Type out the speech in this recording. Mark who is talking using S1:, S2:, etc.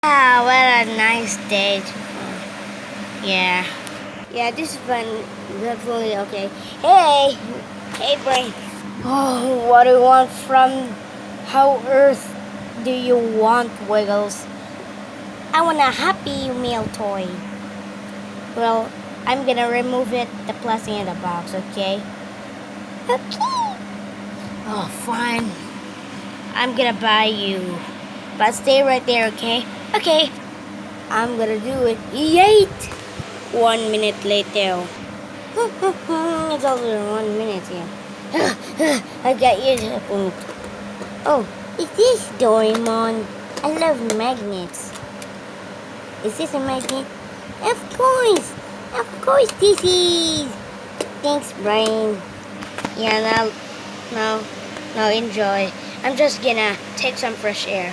S1: Ah, what a nice day. Yeah. Yeah, this is fun. Definitely okay. Hey! Hey, brain. Oh, what do you want from how earth do you want, Wiggles? I want a Happy Meal toy. Well, I'm gonna remove it, the plastic in the box, okay? Okay. Oh, fine. I'm gonna buy you. But stay right there, okay? Okay. I'm gonna do it. Yeet! 1 minute later. It's over 1 minute here. I got you to the point. Oh, is this Doraemon? I love magnets. Is this a magnet? Of course! Of course this is! Thanks, Brian. Yeah, now enjoy. I'm just gonna take some fresh air.